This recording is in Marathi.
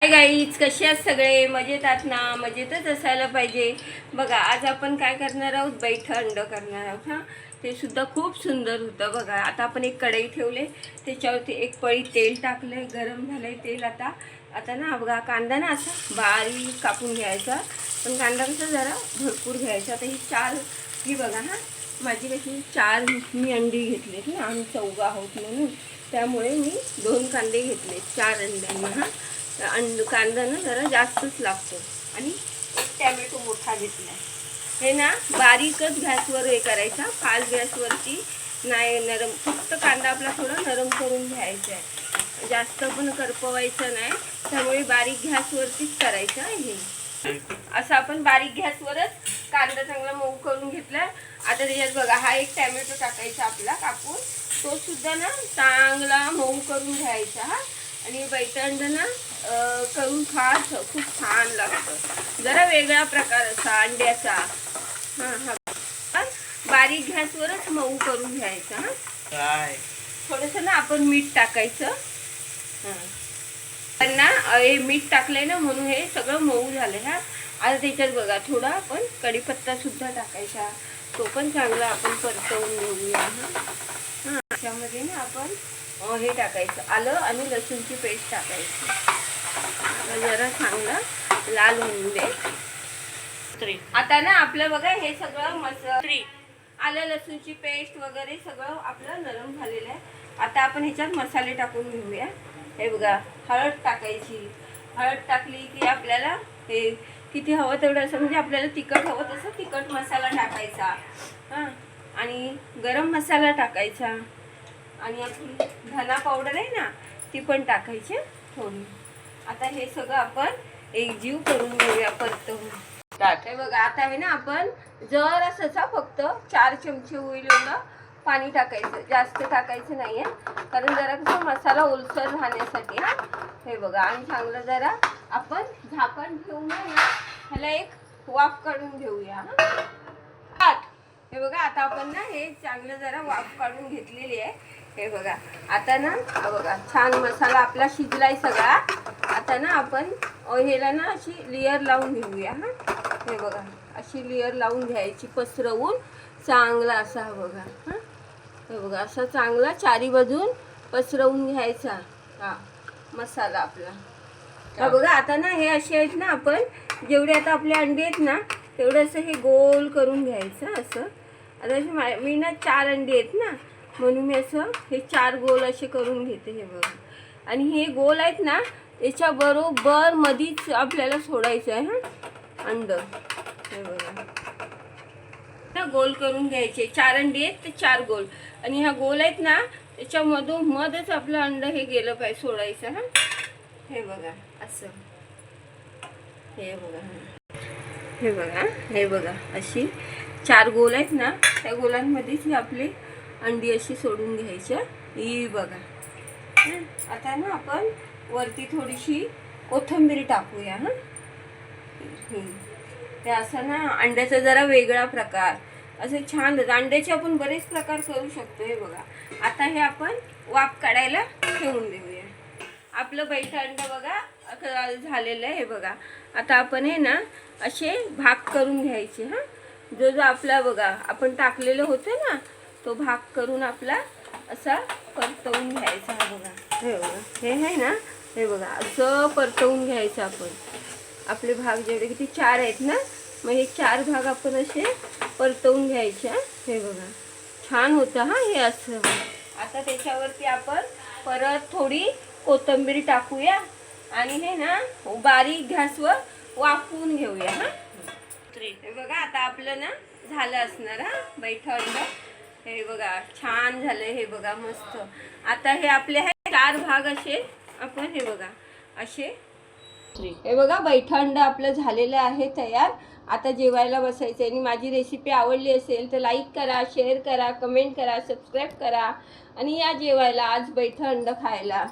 गाईज, कसे आहेत सगळे? मजेत आहात ना? मजेतच असायला पाहिजे. बघा, आज आपण काय करणार आहोत? बैठं अंड करणार आहोत. हां, ते सुद्धा खूप सुंदर होतं. बघा, आता आपण एक कढई ठेवले, त्याच्यावरती एक पळी तेल टाकले, गरम झालंय तेल. आता ना बघा, कांदा ना असा बारीक कापून घ्यायचा, पण कांदा कसा जरा भरपूर घ्यायचा. आता ही बघा, हां माझी कशी 4 मी अंडी घेतलेत ना, आम्ही 4 आहोत म्हणून, त्यामुळे मी 2 कांदे घेतले 4 अंड्यांना. हां, कांदा ना जरा जास्तच लागतो. आणि एक टॅमॅटो मोठा घेतला. हे ना बारीकच गॅसवर हे करायचा, फास्ट गॅसवरती नाही. नरम, फक्त कांदा आपला थोडा नरम करून घ्यायचा आहे, जास्त पण करपवायचं नाही. त्यामुळे बारीक गॅसवरतीच करायचं हे. असं आपण बारीक गॅसवरच कांदा चांगला मऊ करून घेतला. आता त्याच्यात बघा, हा एक टॅमॅटो टाकायचा आपला कापून, तो सुद्धा ना चांगला मऊ करून घ्यायचा. हा, आणि बैठं ना करून खास खूप छान लागतं. जरा वेगळा प्रकार असा अंड्याचा. हा बारीक गॅसवरच मऊ करून घ्यायचा. हा, थोडंसं ना आपण मीठ टाकायचं. पण ना हे मीठ टाकलंय ना म्हणून हे सगळं मऊ झालं. हा, आता त्याच्यात बघा थोडा आपण कढीपत्ता सुद्धा टाकायचा, तो पण चांगला आपण परतवून घेऊया. हां, त्याच्यामध्ये ना आपण हे टाकायचं, आलं आणि लसूणची पेस्ट टाकायची. जरा चांगला लाल होऊन दे. आता ना आपलं बघा हे सगळं आलं लसूणची पेस्ट वगैरे सगळं आपलं नरम झालेलं आहे. आता आपण ह्याच्यात मसाले टाकून घेऊया. हे बघा, हळद टाकायची. हळद टाकली की आपल्याला हे किती हवं तेवढं, असं म्हणजे आपल्याला तिखट हवं तसं तिखट मसाला टाकायचा. हां, आणि गरम मसाला टाकायचा, आणि आपली धना पावडर आहे ना ती पण टाकायची थोडी. आता हे सगळं आपण एकजीव करून घेऊया, परतवून. हे बघा, आता आहे ना आपण जरासं फक्त 4 चमचे होईल एवढं पाणी टाकायचं, जास्त टाकायचं नाही आहे, कारण जरा कसं मसाला ओलसर राहण्यासाठी. हा, हे बघा, आणि चांगलं जरा आपण झाकण ठेवून ना ह्याला एक वाफ काढून घेऊया. हा, हे बघा, आता आपण ना हे चांगलं जरा वाफ काढून घेतलेली आहे. हे बघा, आता ना बघा छान मसाला आपला शिजलाय सगळा. आता ना आपण ह्याला ना अशी लेयर लावून घेऊया. हा, हे बघा, अशी लेयर लावून घ्यायची पसरवून चांगला असा. बघा, हां, हे बघा, असा चांगला चारी बाजून पसरवून घ्यायचा हा मसाला आपला. हा बघा, आता ना हे असे आहेत ना, आपण जेवढे आता आपले अंडे आहेत ना तेवढं असं हे गोल करून घ्यायचं असं. आता मी ना 4 अंडी आहेत ना, म्हणून मी असं हे 4 गोल असे करून घेते. हे बघा, आणि हे गोल आहेत ना त्याच्या बरोबर मधीच आपल्याला सोडायचं आहे. हां, अंड. हे बघा ना, गोल करून घ्यायचे. 4 अंडी आहेत ते 4 गोल, आणि ह्या गोल आहेत ना त्याच्यामधून मध्येच आपलं अंड हे गेलं पाहिजे, सोडायचं. हां, हे बघा असं. हे बघा, हे बघा, अशी 4 गोल आहेत ना, त्या गोलांमध्येच आपली अंडी अशी सोडून घ्यायच्या. ही बघा. आता ना आपण वरती थोडीशी कोथिंबीर टाकूया. हां, ते असं ना अंड्याचा जरा वेगळा प्रकार, असं छान अंड्याचे आपण बरेच प्रकार करू शकतो. हे बघा, आता हे आपण वाफ काढायला ठेवून देऊया. आपलं बैठं अंड बघा झालेलं आहे. हे बघा, आता आपण हे ना असे भाग करून घ्यायचे. हां, जो आपला बघा आपण टाकलेलं होतं ना तो भाग करून आपला असा परतवून घ्यायचा. हा बघा, हे बघा, हे आहे ना, हे बघा, असं परतवून घ्यायचं आपण. आपले भाग जेवढे किती 4 आहेत ना, मग हे 4 भाग आपण असे परतवून घ्यायचे. हे बघा, छान होतं. हां, हे असं. आता त्याच्यावरती आपण परत थोडी कोथिंबीर टाकूया, आणि हे ना बारीक गॅसवर वाफवून घेऊया. हां, हे बघा, आता आपलं ना झालं असणार. हा, बैठं अंड. हे बघा, छान झालं. हे बघा, मस्त. आता हे आपले 4 भाग असे आपण हे बघा असे. हे बघा, बैठं अंड आपलं झालेलं आहे तयार. आता जेवायला बसायचं. आणि माझी रेसिपी आवडली असेल तर लाईक करा, शेअर करा, कमेंट करा, सबस्क्राईब करा, आणि या जेवायला आज बैठं अंड खायला.